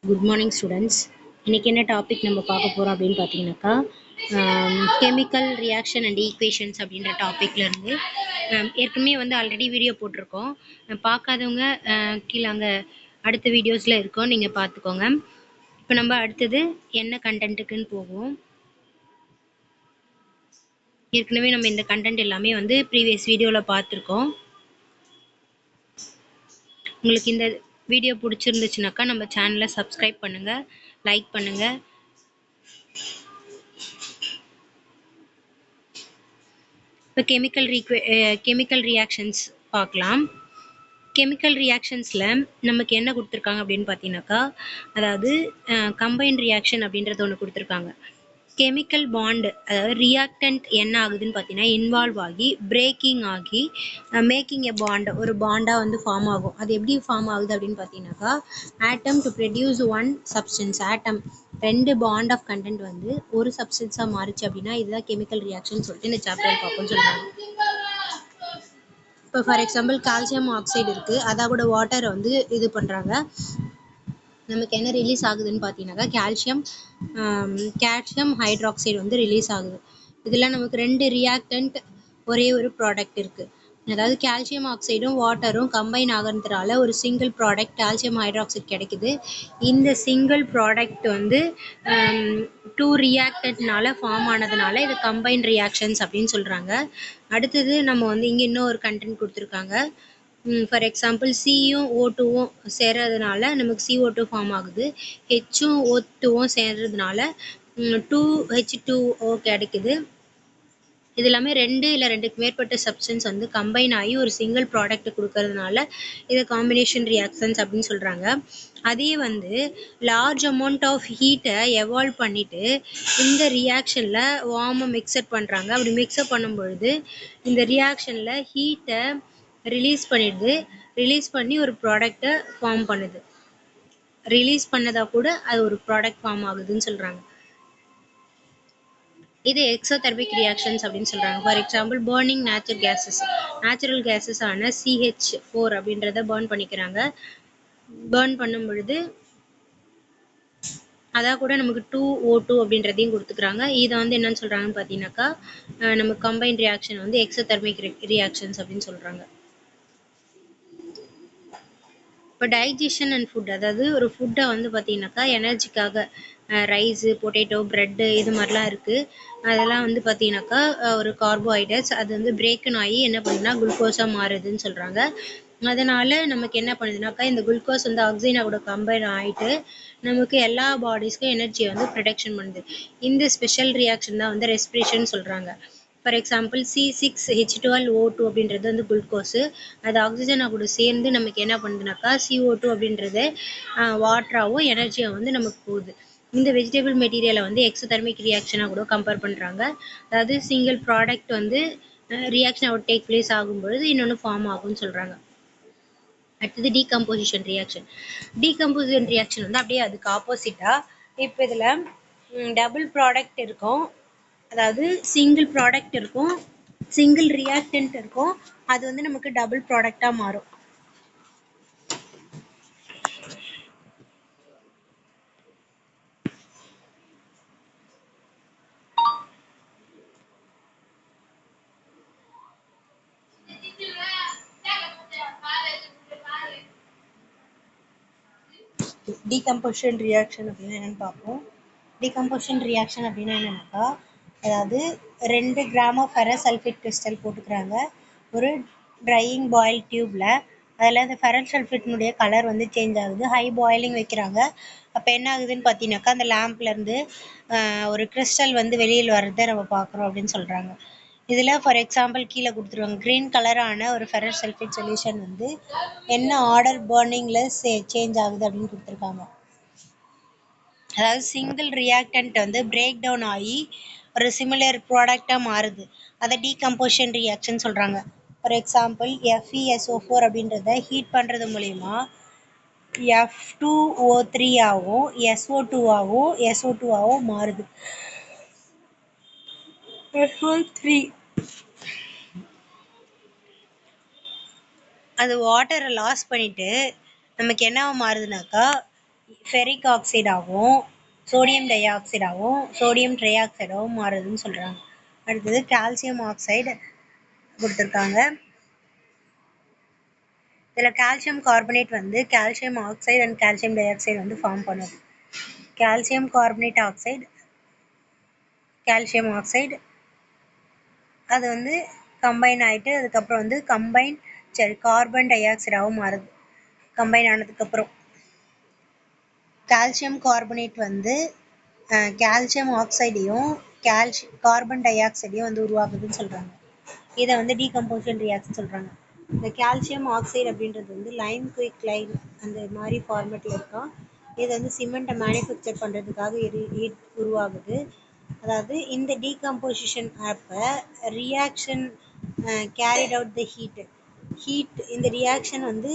Good morning students. இன்றைக்கி என்ன topic நம்ம பார்க்க போகிறோம் அப்படின்னு பார்த்தீங்கன்னாக்கா கெமிக்கல் ரியாக்ஷன் அண்ட் ஈக்குவேஷன்ஸ் அப்படின்ற டாப்பிக்லேருந்து ஏற்கனவே வந்து ஆல்ரெடி வீடியோ போட்டிருக்கோம். பார்க்காதவங்க கீழே அங்கே அடுத்த வீடியோஸில் இருக்கோம், நீங்கள் பார்த்துக்கோங்க. இப்போ நம்ம அடுத்தது என்ன கண்டென்ட்டுக்குன்னு போவோம். ஏற்கனவே நம்ம இந்த கண்டென்ட் எல்லாமே வந்து ப்ரீவியஸ் வீடியோவில் பார்த்துருக்கோம். உங்களுக்கு இந்த வீடியோ பிடிச்சிருந்துச்சுனாக்கா நம்ம சேனலை சப்ஸ்கிரைப் பண்ணுங்கள், லைக் பண்ணுங்கள். இப்போ கெமிக்கல் ரியாக்ஷன்ஸ் பார்க்கலாம். கெமிக்கல் ரியாக்ஷன்ஸில் நமக்கு என்ன கொடுத்துருக்காங்க அப்படின்னு பார்த்தீங்கன்னாக்கா, அதாவது கம்பைன் ரியாக்ஷன் அப்படின்றது ஒன்று கொடுத்துருக்காங்க. கெமிக்கல் பாண்டு, அதாவது ரியாக்டன்ட் என்ன ஆகுதுன்னு பார்த்தீங்கன்னா இன்வால்வ் ஆகி பிரேக்கிங் ஆகி மேக்கிங் எ பாண்ட், ஒரு பாண்டாக வந்து ஃபார்ம் ஆகும். அது எப்படி ஃபார்ம் ஆகுது அப்படின்னு பார்த்தீங்கன்னாக்கா, atom to produce one substance, atom ரெண்டு பாண்ட் ஆஃப் கண்டென்ட் வந்து ஒரு சப்ஸ்டன்ஸாக மாறிச்சு அப்படின்னா இதுதான் கெமிக்கல் ரியாக்ஷன் சொல்லிட்டு இந்த சாப்டர் பார்ப்போம்னு சொல்கிறாங்க. இப்போ ஃபார் எக்ஸாம்பிள் கால்சியம் ஆக்சைடு இருக்குது, அதை கூட வாட்டரை வந்து இது பண்ணுறாங்க. நமக்கு என்ன ரிலீஸ் ஆகுதுன்னு பார்த்தீங்கன்னாக்கா கால்சியம் ஹைட்ராக்சைடு வந்து ரிலீஸ் ஆகுது. இதில் நமக்கு ரெண்டு ரியாக்டன்ட் ஒரே ஒரு ப்ராடக்ட் இருக்குது. அதாவது கால்சியம் ஆக்சைடும் வாட்டரும் கம்பைன் ஆகிறதுனால ஒரு சிங்கிள் ப்ராடக்ட் கால்சியம் ஹைட்ராக்சைடு கிடைக்குது. இந்த சிங்கிள் ப்ராடக்ட் வந்து டூ ரியாக்டன்ட்னால ஃபார்ம் ஆனதுனால இது கம்பைன் ரியாக்ஷன்ஸ் அப்படின்னு சொல்கிறாங்க. அடுத்தது நம்ம வந்து இங்கே இன்னும் ஒரு கண்டென்ட் கொடுத்துருக்காங்க. ஃபார் எக்ஸாம்பிள் சியும் O2வும் சேர்றதுனால நமக்கு CO2 ஃபார்ம் ஆகுது. ஹெச்சும் O2வும் சேர்றதுனால 2H2O கிடைக்குது. இது எல்லாமே ரெண்டு இல்லை ரெண்டுக்கு மேற்பட்ட சப்ஸ்டன்ஸ் வந்து கம்பைன் ஆகி ஒரு சிங்கிள் ப்ராடக்ட் கொடுக்கறதுனால இதை காம்பினேஷன் ரியாக்ஷன்ஸ் அப்படின்னு சொல்கிறாங்க. அதே வந்து லார்ஜ் அமௌண்ட் ஆஃப் ஹீட்டை எவால்வ் பண்ணிவிட்டு இந்த ரியாக்ஷனில் வார்மை மிக்சர் பண்ணுறாங்க. அப்படி மிக்சர் பண்ணும் பொழுது இந்த ரியாக்ஷனில் ஹீட்டை ரிலீஸ் பண்ணிடுது. ரிலீஸ் பண்ணி ஒரு ப்ராடக்டை ஃபார்ம் பண்ணுது. ரிலீஸ் பண்ணதாக கூட அது ஒரு ப்ராடக்ட் ஃபார்ம் ஆகுதுன்னு சொல்கிறாங்க. இது எக்ஸோதெர்மிக் ரியாக்ஷன்ஸ் அப்படின்னு சொல்கிறாங்க. For example burning natural gases ஆன CH4 அப்படின்றத பர்ன் பண்ணிக்கிறாங்க. பர்ன் பண்ணும் பொழுது அதான் கூட நமக்கு 2O2 அப்படின்றதையும் கொடுத்துக்கிறாங்க. இதை வந்து என்னன்னு சொல்கிறாங்கன்னு பார்த்தீங்கன்னாக்கா, நம்ம கம்பைன் ரியாக்ஷன் வந்து எக்ஸோதெர்மிக் ரியாக்ஷன்ஸ் அப்படின்னு சொல்கிறாங்க. இப்போ டைஜஷன் அண்ட் ஃபுட், அதாவது ஒரு ஃபுட்டை வந்து பார்த்தீங்கன்னாக்கா எனர்ஜிக்காக ரைஸு, பொட்டேட்டோ, ப்ரெட்டு இது மாதிரிலாம் இருக்குது. அதெல்லாம் வந்து பார்த்தீங்கன்னாக்கா ஒரு கார்போஹைட்ரேட்ஸ், அது வந்து பிரேக்கன் ஆகி என்ன பண்ணுதுன்னா குளுக்கோஸாக மாறுதுன்னு சொல்கிறாங்க. அதனால் நமக்கு என்ன பண்ணுதுனாக்கா இந்த குளுக்கோஸ் வந்து ஆக்சிஜனாக கூட கம்பைன் ஆகிட்டு நமக்கு எல்லா பாடிஸ்க்கும் எனர்ஜியை வந்து ப்ரொடக்ஷன் பண்ணுது. இந்த ஸ்பெஷல் ரியாக்ஷன் தான் வந்து ரெஸ்பிரேஷன் சொல்கிறாங்க. ஃபார் எக்ஸாம்பிள் C6H12O2 அப்படின்றது வந்து குளுக்கோஸு, அது ஆக்சிஜனாக கூட சேர்ந்து நமக்கு என்ன பண்ணுதுனாக்கா CO2 அப்படின்றது வாட்டராகவும் எனர்ஜியாக வந்து நமக்கு போகுது. இந்த வெஜிடபிள் மெட்டீரியலை வந்து எக்ஸோதெர்மிக் ரியாக்ஷனாக கூட கம்பேர் பண்ணுறாங்க. அதாவது சிங்கிள் ப்ராடக்ட் வந்து ரியாக்ஷன் அவுட் டேக் பிளேஸ் ஆகும்பொழுது இன்னொன்று ஃபார்ம் ஆகும்னு சொல்கிறாங்க. அடுத்தது டீகம்போசிஷன் ரியாக்ஷன். டீகம்போசிஷன் ரியாக்ஷன் வந்து அப்படியே அதுக்கு ஆப்போசிட்டாக இப்போ இதில் டபுள் ப்ராடக்ட் இருக்கும், அதாவது சிங்கிள் ப்ராடக்ட் இருக்கும், சிங்கிள் ரியாக்டன்ட் இருக்கும், அது வந்து நமக்கு டபுள் ப்ராடக்டாக மாறும். டீகம்போசிஷன் ரியாக்ஷன் அப்படின்னா என்னென்னு பார்ப்போம். டீகம்போசிஷன் ரியாக்ஷன் அப்படின்னா என்னென்னாக்கா, அதாவது 2 gram of ferrous sulphate crystal போட்டுக்கிறாங்க ஒரு ட்ரையிங் பாயில் டியூப்பில். அதில் அந்த ஃபெரஸ் சல்ஃபேட்னுடைய கலர் வந்து சேஞ்ச் ஆகுது. ஹை பாயிலிங் வைக்கிறாங்க. அப்போ என்ன ஆகுதுன்னு பார்த்தீங்கன்னாக்கா அந்த லேம்ப்லேருந்து ஒரு கிறிஸ்டல் வந்து வெளியில் வர்றதை நம்ம பார்க்குறோம் அப்படின்னு சொல்கிறாங்க. இதில் ஃபார் எக்ஸாம்பிள் கீழே கொடுத்துருவாங்க க்ரீன் கலரான ஒரு ஃபெரஸ் சல்ஃபேட் சொல்யூஷன் வந்து என்ன ஆர்டர் பர்னிங்கில் சேஞ்ச் ஆகுது அப்படின்னு கொடுத்துருக்காங்க. அதாவது சிங்கிள் ரியாக்டன்ட் வந்து பிரேக் டவுன் ஆகி ஒரு சிமிலர் ப்ராடக்டாக மாறுது. அதை டீகம்போசிஷன் ரியாக்ஷன் சொல்கிறாங்க. ஃபார் எக்ஸாம்பிள் FeSO4 அப்படின்றத ஹீட் பண்ணுறது மூலிமா F2O3 ஆகவும் SO2 ஆகவும் மாறுது. SO3 அது வாட்டரை லாஸ் பண்ணிவிட்டு நமக்கு என்ன மாறுதுனாக்கா ஃபெரிக் ஆக்சைடு ஆகும், சோடியம் டை ஆக்சைடாகவும் சோடியம் ட்ரை ஆக்சைடாகவும் மாறுதுன்னு சொல்கிறாங்க. அடுத்தது கால்சியம் ஆக்சைடு கொடுத்துருக்காங்க. இதில் கால்சியம் கார்பனேட் வந்து calcium oxide and calcium di oxide வந்து ஃபார்ம் பண்ணுது. Calcium carbonate oxide, calcium oxide அது வந்து கம்பைன் ஆகிட்டு அதுக்கப்புறம் வந்து கார்பன் டை ஆக்சைடாகவும் மாறுது. கம்பைன் ஆனதுக்கப்புறம் கால்சியம் கார்பனேட் வந்து கால்சியம் ஆக்சைடையும் கார்பன் டை ஆக்சைடையும் வந்து உருவாக்குதுன்னு சொல்கிறாங்க. இதை வந்து டீகம்போசிஷன் ரியாக்ஷன் சொல்கிறாங்க. இந்த கால்சியம் ஆக்சைடு அப்படின்றது வந்து லைம் குயிக் லைன் அந்த மாதிரி ஃபார்மேட்டில் இருக்கும். இது வந்து சிமெண்ட்டை மேனுஃபேக்சர் பண்ணுறதுக்காக உருவாகுது. அதாவது இந்த டீகம்போசிஷன் அப்போ reaction carried out the heat இந்த ரியாக்ஷன் வந்து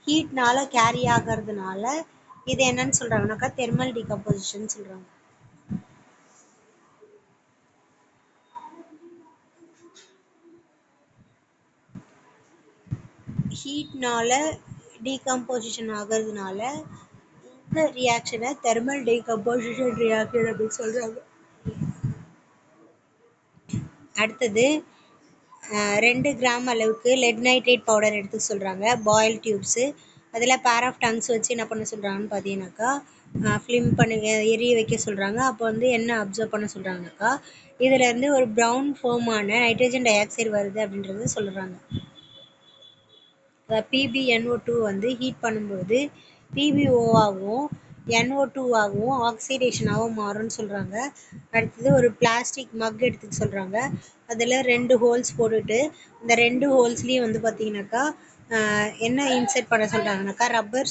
ஹீட்னால கேரி ஆகிறதுனால இது என்னன்னு சொல்கிறாங்கனாக்கா தெர்மல் டீகம்போசிஷன் சொல்கிறாங்க. ஹீட்னால டீகம்போசிஷன் ஆகிறதுனால இந்த ரியாக்ஷனை தெர்மல் டீகம்போசிஷன் ரியாக்ஷன் அப்படின்னு சொல்கிறாங்க. அடுத்தது 2 கிராம் அளவுக்கு லெட் நைட்ரேட் பவுடர் எடுத்து சொல்கிறாங்க. பாயில் டியூப்ஸு அதில் பேர் ஆஃப் டங்ஸ் வச்சு என்ன பண்ண சொல்கிறாங்கன்னு பார்த்தீங்கன்னாக்கா ஃபிலிம் பண்ணி எரிய வைக்க சொல்கிறாங்க. அப்போ வந்து என்ன அப்சர்வ் பண்ண சொல்கிறாங்கனாக்கா இதிலேருந்து ஒரு ப்ரௌன் ஃபோமான நைட்ரஜன் டை ஆக்சைடு வருது அப்படின்றது சொல்கிறாங்க. PbNO2 வந்து ஹீட் பண்ணும்போது PbO NO2 ஆக்சிடேஷனாகவும் மாறும்னு சொல்கிறாங்க. அடுத்தது ஒரு பிளாஸ்டிக் மக் எடுத்துக்க சொல்கிறாங்க. அதில் 2 ஹோல்ஸ் போட்டுட்டு இந்த 2 ஹோல்ஸ்லேயும் வந்து பார்த்தீங்கன்னாக்கா என்ன இன்செர்ட் பண்ண சொல்கிறாங்கனாக்கா ரப்பர்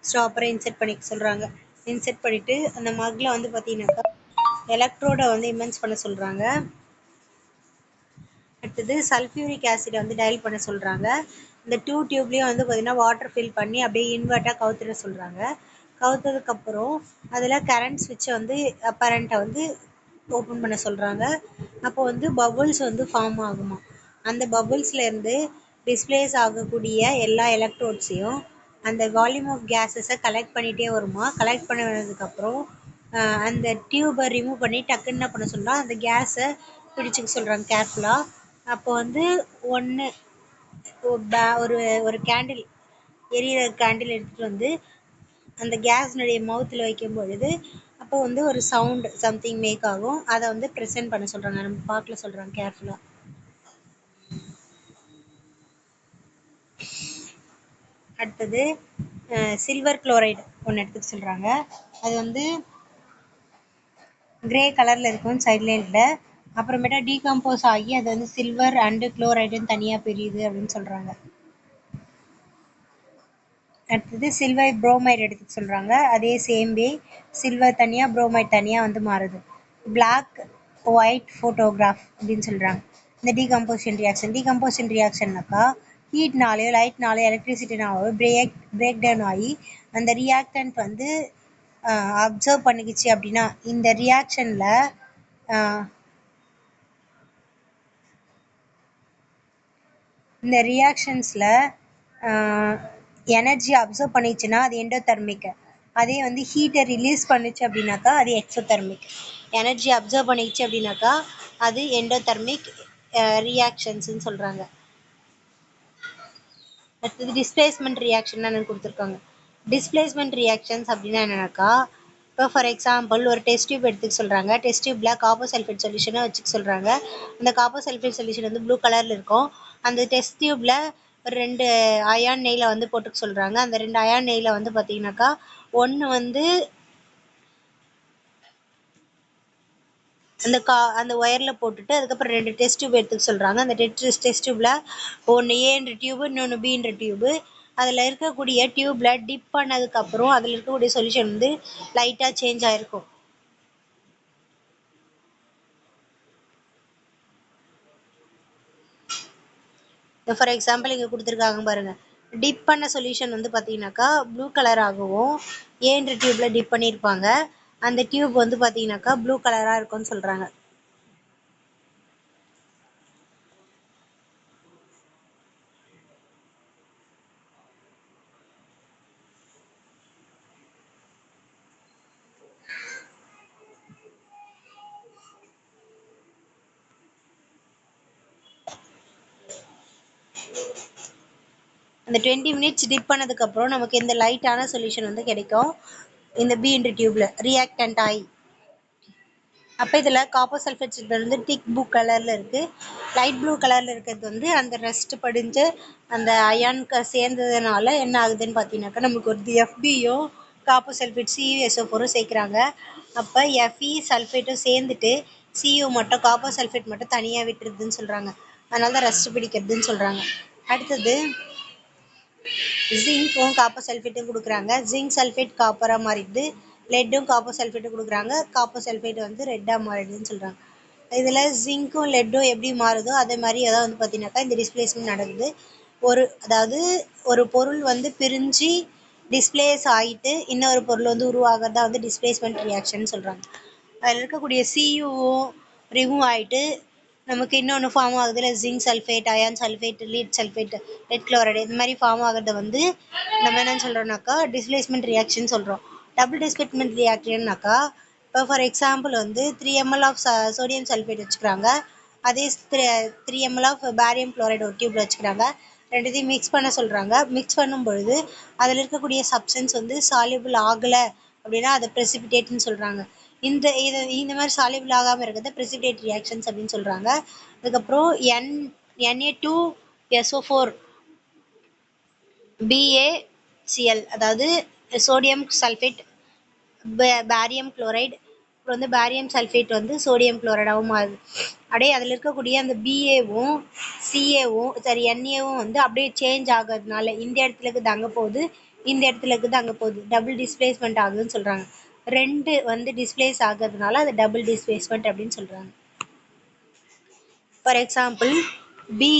ஸ்டாப்பரை இன்செர்ட் பண்ணிக்க சொல்கிறாங்க. இன்செர்ட் பண்ணிவிட்டு அந்த மக்கில் வந்து பார்த்தீங்கன்னாக்கா எலக்ட்ரோடை வந்து இமென்ஸ் பண்ண சொல்கிறாங்க. அடுத்தது சல்ஃபியூரிக் ஆசிடை வந்து டைல் பண்ண சொல்கிறாங்க. இந்த 2 டியூப்லேயும் வந்து பார்த்திங்கன்னா வாட்டர் ஃபில் பண்ணி அப்படியே இன்வெர்ட்டாக கவுத்துட சொல்கிறாங்க. கவுத்ததுக்கப்புறம் அதில் கரண்ட் ஸ்விட்சை வந்து கரண்ட்டை வந்து ஓப்பன் பண்ண சொல்கிறாங்க. அப்போ வந்து பபுள்ஸ் வந்து ஃபார்ம் ஆகுமா. அந்த பபுள்ஸ்லேருந்து டிஸ்பிளேஸ் ஆகக்கூடிய எல்லா எலக்ட்ரோட்ஸையும் அந்த வால்யூம் ஆஃப் கேஸஸை கலெக்ட் பண்ணிகிட்டே வருமா. கலெக்ட் பண்ணதுக்கப்புறம் அந்த டியூபை ரிமூவ் பண்ணி டக்குன்னு என்ன பண்ண சொல்கிறாங்க, அந்த கேஸை பிடிச்சிக்க சொல்கிறாங்க கேர்ஃபுல்லாக. அப்போ வந்து ஒரு கேண்டில் எரியிற கேண்டில் எடுத்துகிட்டு வந்து அந்த கேஸ்னுடைய மவுத்தில் வைக்கும் பொழுது அப்போ வந்து ஒரு சவுண்டு சம்திங் மேக் ஆகும். அதை வந்து ப்ரெசென்ட் பண்ண சொல்கிறாங்க. நம்ம பார்க்கல சொல்கிறாங்க கேர்ஃபுல்லாக. அடுத்தது சில்வர் குளோரைடு ஒன்று எடுத்துக்க சொல்கிறாங்க. அது வந்து கிரே கலரில் இருக்கும் சைட்லேண்டில். அப்புறமேட்டா டீகம்போஸ் ஆகி அது வந்து சில்வர் அண்டு குளோரைடுன்னு தனியாக பிரியுது அப்படின்னு சொல்கிறாங்க. அடுத்தது சில்வர் புரோமைடு எடுத்துக்க சொல்கிறாங்க. அதே சேம் வே சில்வர் தனியாக புரோமைட் தனியாக வந்து மாறுது. பிளாக் ஒயிட் ஃபோட்டோகிராஃப் அப்படின்னு சொல்கிறாங்க. இந்த டீகம்போசிஷன் ரியாக்ஷன்னாக்கா ஹீட்னாலேயோ லைட்னாலேயோ எலக்ட்ரிசிட்டினாலோ பிரேக் டவுன் ஆகி அந்த ரியாக்டன்ட் வந்து அப்சர்வ் பண்ணிக்கிச்சு அப்படின்னா இந்த ரியாக்ஷன்ஸில் எனர்ஜி அப்சர்வ் பண்ணிச்சுன்னா அது எண்டோதெர்மிக். அதே வந்து ஹீட்டை ரிலீஸ் பண்ணிச்சு அப்படின்னாக்கா அது எக்ஸோதெர்மிக். எனர்ஜி அப்சர்வ் பண்ணிச்சு அப்படின்னாக்கா அது எண்டோதெர்மிக் ரியாக்ஷன்ஸ்ன்னு சொல்கிறாங்க. அடுத்தது டிஸ்பிளேஸ்மெண்ட் ரியாக்ஷன் என்னென்னு கொடுத்துருக்காங்க. டிஸ்பிளேஸ்மெண்ட் ரியாக்ஷன்ஸ் அப்படின்னா என்னென்னாக்கா இப்போ ஃபார் எக்ஸாம்பிள் ஒரு டெஸ்ட் டியூப் எடுத்துக்க சொல்கிறாங்க. டெஸ்ட் டியூப்பில் காப்பர் சல்ஃபேட் சொல்யூஷனை வச்சுக்க சொல்கிறாங்க. அந்த காப்பர் சல்ஃபேட் சொல்யூஷன் வந்து ப்ளூ கலரில் இருக்கும். அந்த டெஸ்ட் டியூப்பில் ஒரு 2 அயான் நெய்லை வந்து போட்டுக்க சொல்கிறாங்க. அந்த 2 அயான் நெய்லை வந்து பார்த்தீங்கன்னாக்கா ஒன்று வந்து அந்த ஒயரில் போட்டுட்டு அதுக்கப்புறம் 2 டெஸ்ட் டியூப் எடுத்துக்க சொல்கிறாங்க. அந்த டெஸ்ட் டியூப்பில் ஒன்று ஏன்ற டியூபு இன்னொன்று பின்ற டியூபு. அதில் இருக்கக்கூடிய டியூப்பில் டிப் பண்ணதுக்கப்புறம் அதில் இருக்கக்கூடிய சொல்யூஷன் வந்து லைட்டாக சேஞ்ச் ஆகிருக்கும். ஃபார் எக்ஸாம்பிள் இங்கே கொடுத்துருக்காங்க பாருங்கள். டிப் பண்ண சொல்யூஷன் வந்து பார்த்தீங்கன்னாக்கா ப்ளூ கலராகவும் ஏன்ற டியூப்பில் டிப் பண்ணியிருப்பாங்க. அந்த டியூப் வந்து பார்த்தீங்கன்னாக்கா ப்ளூ கலராக இருக்கும்னு சொல்கிறாங்க. அந்த 20 மினிட்ஸ் டிப் பண்ணதுக்கப்புறம் நமக்கு இந்த லைட்டான சொல்யூஷன் வந்து கிடைக்கும் இந்த பீன்ற டியூப்பில் ரியாக்டன்ட் ஆகி. அப்போ இதில் காப்பர் சல்ஃபேட் வந்து திக் ப்ளூ கலரில் இருக்குது. லைட் ப்ளூ கலரில் இருக்கிறது வந்து அந்த ரெஸ்ட் படிஞ்சு அந்த அயானுக்கு சேர்ந்ததுனால என்ன ஆகுதுன்னு பார்த்தீங்கன்னாக்கா நமக்கு ஒரு எஃபியும் காப்பர் சல்ஃபேட் CuSO4 சேர்க்குறாங்க. அப்போ Fe சல்ஃபேட்டும் சேர்ந்துட்டு Cu மட்டும் காப்பர் சல்ஃபேட் மட்டும் தனியாக விட்டுருதுன்னு சொல்கிறாங்க. அதனால தான் ரெஸ்ட் பிடிக்கிறதுன்னு சொல்கிறாங்க. அடுத்தது ஜிங்க்கும் காப்பர் சல்ஃபேட்டும் கொடுக்குறாங்க. ஜிங்க் சல்ஃபேட் காப்பராக மாறிடுது. லெட்டும் காப்பர் சல்ஃபேட்டும் கொடுக்குறாங்க. காப்பர் சல்ஃபேட் வந்து ரெட்டாக மாறிடுதுன்னு சொல்கிறாங்க. இதில் ஜிங்க்கும் லெட்டும் எப்படி மாறுதோ அதே மாதிரி ஏதாவது வந்து பார்த்தீங்கன்னாக்கா இந்த டிஸ்பிளேஸ்மெண்ட் நடக்குது. அதாவது ஒரு பொருள் வந்து பிரிஞ்சு டிஸ்பிளேஸ் ஆகிட்டு இன்னொரு பொருள் வந்து உருவாகிறதா வந்து டிஸ்பிளேஸ்மெண்ட் ரியாக்ஷன் சொல்கிறாங்க. அதில் இருக்கக்கூடிய Cuவும் ரிமூவ் ஆகிட்டு நமக்கு இன்னொன்று ஃபார்ம் ஆகுது இல்லை zinc sulphate, iron sulphate, lead sulphate, lead chloride இந்த மாதிரி ஃபார்ம் ஆகிறத வந்து நம்ம என்னன்னு சொல்கிறோம்னாக்கா டிஸ்பிளேஸ்மெண்ட் ரியாக்ஷன் சொல்கிறோம். டபுள் டிஸ்பிளேஸ்மெண்ட் ரியாக்ஷன்னாக்கா இப்போ ஃபார் எக்ஸாம்பிள் வந்து 3 ml ஆஃப் சோடியம் சல்ஃபேட் வச்சுக்கிறாங்க. அதே 3 ml ஆஃப் பேரியம் குளோரைடு ஒரு டியூப்பில் வச்சுக்கிறாங்க. ரெண்டுத்தையும் மிக்ஸ் பண்ண சொல்கிறாங்க. மிக்ஸ் பண்ணும் பொழுது அதில் இருக்கக்கூடிய சப்ஸ்டன்ஸ் வந்து சால்யூபிள் ஆகலை அப்படின்னா அதை ப்ரெசிபிடேட்னு சொல்கிறாங்க. இந்த மாதிரி சால்யூபிள் ஆகாமல் இருக்கிறத ப்ரெசிபிடேட் ரியாக்ஷன்ஸ் அப்படின்னு சொல்கிறாங்க. அதுக்கப்புறம் Na2SO4 BaCl அதாவது சோடியம் சல்ஃபேட் பேரியம் குளோரைடு, அப்புறம் வந்து பேரியம் சல்ஃபேட் வந்து சோடியம் குளோரைடாகவும் மாறுது. அப்படியே அதில் இருக்கக்கூடிய அந்த Baவும் Caவும் Naவும் வந்து அப்படியே சேஞ்ச் ஆகிறதுனால இந்த இடத்துல இருக்குது அங்கே போகுது, இந்த இடத்துல இருக்குது அங்கே போகுது, டபுள் டிஸ்பிளேஸ்மெண்ட் ஆகுதுன்னு சொல்கிறாங்க. ரெண்டு வந்து டிஸ்பிளேஸ் ஆகிறதுனால அது டபுள் டிஸ்பிளேஸ்மெண்ட் அப்படின்னு சொல்கிறாங்க. ஃபார் எக்ஸாம்பிள் Ba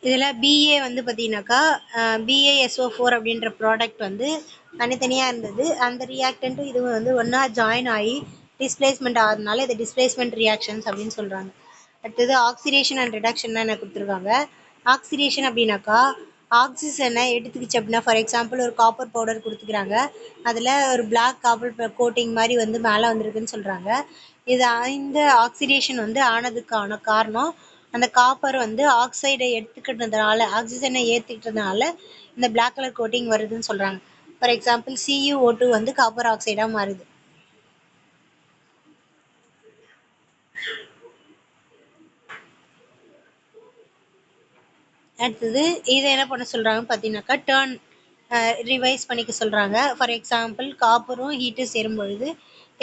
இதில் BA வந்து பார்த்தீங்கன்னாக்கா BaSO4 அப்படின்ற ப்ராடக்ட் வந்து தனித்தனியாக இருந்தது. அந்த ரியாக்டன்ட்டும் இதுவும் வந்து ஒன்றா ஜாயின் ஆகி டிஸ்பிளேஸ்மெண்ட் ஆகிறதுனால இது டிஸ்பிளேஸ்மெண்ட் ரியாக்ஷன்ஸ் அப்படின்னு சொல்கிறாங்க. அடுத்தது ஆக்சிடேஷன் அண்ட் ரிடக்ஷன் தான் என்ன கொடுத்துருக்காங்க. ஆக்சிடேஷன் அப்படின்னாக்கா ஆக்சிஜனை எடுத்துக்கிச்சு அப்படின்னா ஃபார் எக்ஸாம்பிள் ஒரு காப்பர் பவுடர் கொடுத்துக்கிறாங்க. அதில் ஒரு பிளாக் காப்பர் கோட்டிங் மாதிரி வந்து மேலே வந்திருக்குன்னு சொல்கிறாங்க. இந்த ஆக்சிடேஷன் வந்து ஆனதுக்கான காரணம் அந்த காப்பர் வந்து ஆக்சைடை எடுத்துக்கிட்டதுனால ஆக்சிஜனை ஏற்றிக்கிட்டதுனால இந்த பிளாக் கலர் கோட்டிங் வருதுன்னு சொல்கிறாங்க. ஃபார் எக்ஸாம்பிள் CuO2 வந்து காப்பர் ஆக்சைடாக மாறுது. அடுத்தது இதை என்ன பண்ண சொல்கிறாங்கன்னு பார்த்தீங்கன்னாக்கா ரிவைஸ் பண்ணிக்க சொல்கிறாங்க. ஃபார் எக்ஸாம்பிள் காப்பரும் ஹீட்டு சேரும் பொழுது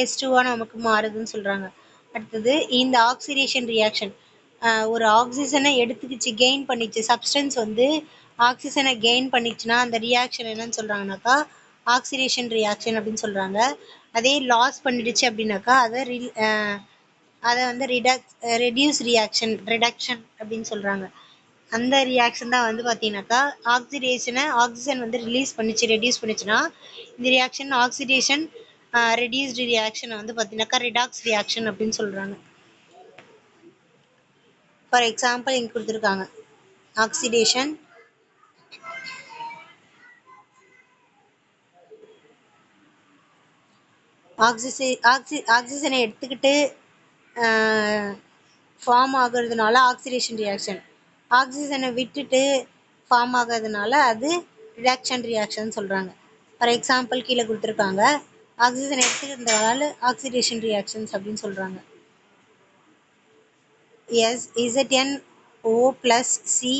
H2 நமக்கு மாறுதுன்னு சொல்கிறாங்க. அடுத்தது இந்த ஆக்சிடேஷன் ரியாக்ஷன் ஒரு ஆக்சிஜனை எடுத்துக்கிச்சு கெயின் பண்ணிச்சு, சப்ஸ்டன்ஸ் வந்து ஆக்சிஜனை கெயின் பண்ணிச்சுன்னா அந்த ரியாக்ஷன் என்னன்னு சொல்கிறாங்கனாக்கா ஆக்சிடேஷன் ரியாக்ஷன் அப்படின்னு சொல்கிறாங்க. அதே லாஸ் பண்ணிடுச்சு அப்படின்னாக்கா அதை வந்து ரெடியூஸ் ரிடக்ஷன் அப்படின்னு சொல்கிறாங்க. அந்த ரியாக்ஷன் தான் வந்து பார்த்தீங்கன்னாக்கா ஆக்சிஜன் வந்து ரெடியூஸ் பண்ணிச்சுன்னா இந்த ரியாக்ஷன் ஆக்சிடேஷன் ரெடியூஸ்டு ரியாக்ஷன் வந்து பார்த்தீங்கன்னாக்கா ரிடாக்ஸ் ரியாக்ஷன் அப்படின்னு சொல்கிறாங்க. ஃபார் எக்ஸாம்பிள் இங்கே கொடுத்துருக்காங்க ஆக்சிடேஷன் ஆக்சிஜனை எடுத்துக்கிட்டு ஃபார்ம் ஆகுறதுனால ஆக்சிடேஷன் ரியாக்ஷன், ஆக்சிஜனை விட்டுட்டு ஃபார்ம் ஆகிறதுனால அது ரிடக்ஷன் ரியாக்ஷன் சொல்கிறாங்க. ஃபார் எக்ஸாம்பிள் கீழே கொடுத்துருக்காங்க ஆக்சிஜனை எடுத்துக்கிறதுனால ஆக்சிடேஷன் ரியாக்ஷன்ஸ் அப்படின்னு சொல்கிறாங்க. ZnO + C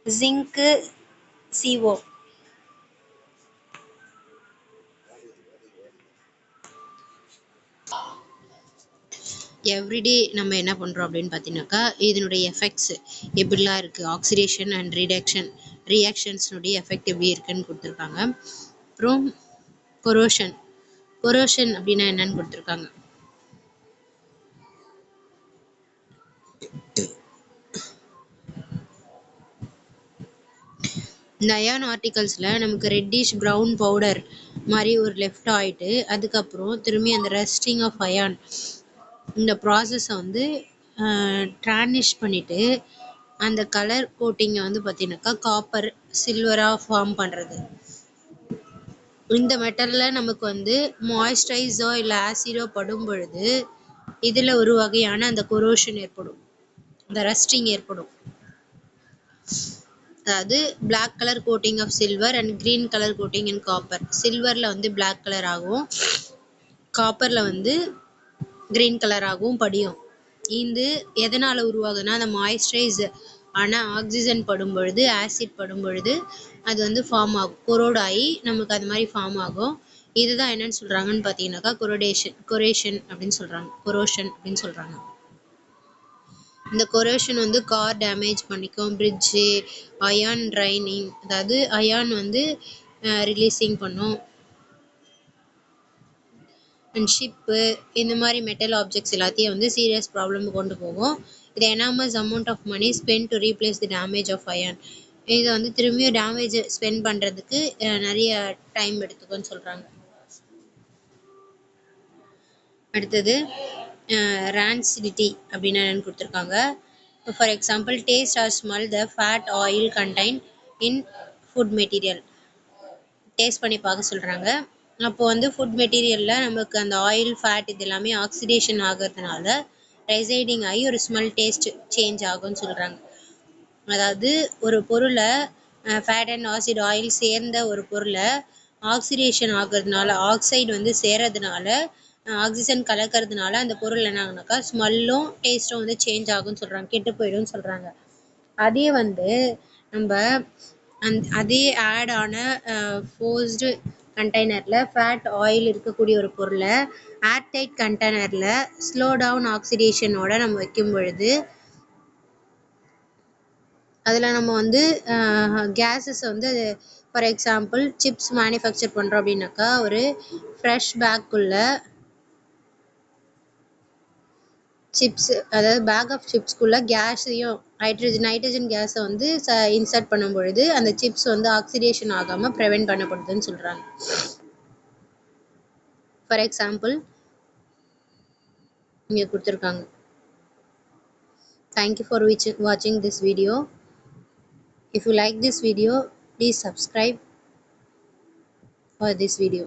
zinc CO everyday நம்ம என்ன பண்ணுறோம் அப்படின்னு பார்த்தீங்கன்னாக்கா இதனுடைய எஃபெக்ட்ஸ் எப்படிலாம் இருக்குது, ஆக்சிடேஷன் அண்ட் ரியாக்ஷன்ஸ்னுடைய எஃபெக்ட் எப்படி இருக்குன்னு கொடுத்துருக்காங்க. அப்புறம் கொரோஷன் அப்படின்னா என்னன்னு கொடுத்துருக்காங்க. இந்த அயான் ஆர்டிகல்ஸில் நமக்கு ரெட்டிஷ் ப்ரௌன் பவுடர் மாதிரி ஒரு லெஃப்ட் ஆகிட்டு அதுக்கப்புறம் திரும்பி அந்த ரெஸ்டிங் ஆஃப் அயான் இந்த ப்ராசஸை வந்து ட்ரான்னிஷ் பண்ணிவிட்டு அந்த கலர் கோட்டிங்கை வந்து பார்த்தீங்கன்னாக்கா காப்பர் சில்வராக ஃபார்ம் பண்ணுறது. இந்த மெட்டலில் நமக்கு வந்து மாய்ஸ்சரைஸோ இல்லை ஆசிடோ படும் பொழுது இதில் ஒரு வகையான அந்த கொரோஷன் ஏற்படும், இந்த ரஸ்டிங் ஏற்படும். அதாவது black colour coating of silver and green colour coating in copper. சில்வரில் வந்து பிளாக் கலர் ஆகும், காப்பரில் வந்து கிரீன் கலர் ஆகவும் படியும். இது எதனால் உருவாகுதுன்னா அந்த மாய்ஸ்சரைஸ் ஆனால் ஆக்சிஜன் படும் பொழுது, ஆசிட் படும் பொழுது அது வந்து ஃபார்ம் ஆகும், கொரோட் ஆகி நமக்கு அது மாதிரி ஃபார்ம் ஆகும். இதுதான் என்னன்னு சொல்கிறாங்கன்னு பார்த்தீங்கன்னாக்கா கொரேஷன் அப்படின்னு சொல்கிறாங்க, கொரோஷன் அப்படின்னு சொல்கிறாங்க. இந்த கொரோஷன் வந்து கார் டேமேஜ் பண்ணிக்கும், பிரிட்ஜு, அயான் ட்ரைனிங், அதாவது அயான் வந்து ரிலீஸிங் பண்ணும், அண்ட் ஷிப்பு, இந்த மாதிரி மெட்டல் ஆப்ஜெக்ட்ஸ் எல்லாத்தையும் வந்து சீரியஸ் ப்ராப்ளம் கொண்டு போகும். இது enormous amount of money spend to replace the damage of iron. இதை வந்து திரும்பியும் டேமேஜ் ஸ்பெண்ட் பண்ணுறதுக்கு நிறைய டைம் எடுத்துக்கும்னு சொல்கிறாங்க. அடுத்தது ரான்சிடிட்டி அப்படின்னு என்னென்னு கொடுத்துருக்காங்க. For example, taste or smell the fat oil contain in food material. Taste பண்ணி பார்க்க சொல்கிறாங்க. அப்போ வந்து ஃபுட் மெட்டீரியலில் நமக்கு அந்த ஆயில், ஃபேட் இது எல்லாமே ஆக்சிடேஷன் ஆகிறதுனால ரெசைடிங் ஆகி ஒரு ஸ்மெல், டேஸ்ட் சேஞ்ச் ஆகும்னு சொல்கிறாங்க. அதாவது ஒரு பொருளை ஃபேட் அண்ட் ஆசிட் ஆயில் சேர்ந்த ஒரு பொருளை ஆக்சிடேஷன் ஆகிறதுனால, ஆக்சைடு வந்து சேர்றதுனால, ஆக்சிஜன் கலக்கிறதுனால அந்த பொருள் என்ன ஆகுனாக்கா ஸ்மெல்லும் டேஸ்ட்டும் வந்து சேஞ்ச் ஆகும்னு சொல்கிறாங்க, கெட்டு போயிடும்னு சொல்கிறாங்க. அதே வந்து நம்ம அதே ஆட் ஆன ஃபோர்ஸ்டு கண்டெய்னரில் ஃபேட் ஆயில் இருக்கக்கூடிய ஒரு பொருளை ஏர்டைட் கண்டெய்னரில் ஸ்லோ டவுன் ஆக்சிடேஷனோட நம்ம வைக்கும் பொழுது அதில் நம்ம வந்து கேஸஸ் வந்து, ஃபார் எக்ஸாம்பிள் சிப்ஸ் மேனுஃபேக்சர் பண்ணுறோம் அப்படின்னாக்கா ஒரு ஃப்ரெஷ் பேக்குள்ளே சிப்ஸ், அதாவது பேக் ஆஃப் சிப்ஸ்குள்ளே கேஸையும் நைட்ரஜன் கேஸை வந்து இன்சர்ட் பண்ணும் பொழுது அந்த சிப்ஸ் வந்து ஆக்சிடேஷன் ஆகாமல் ப்ரிவென்ட் பண்ணப்படுதுன்னு சொல்கிறாங்க. ஃபார் எக்ஸாம்பிள் இங்கே கொடுத்துருக்காங்க. Thank you for watching this video. If you like this video, please subscribe for this video.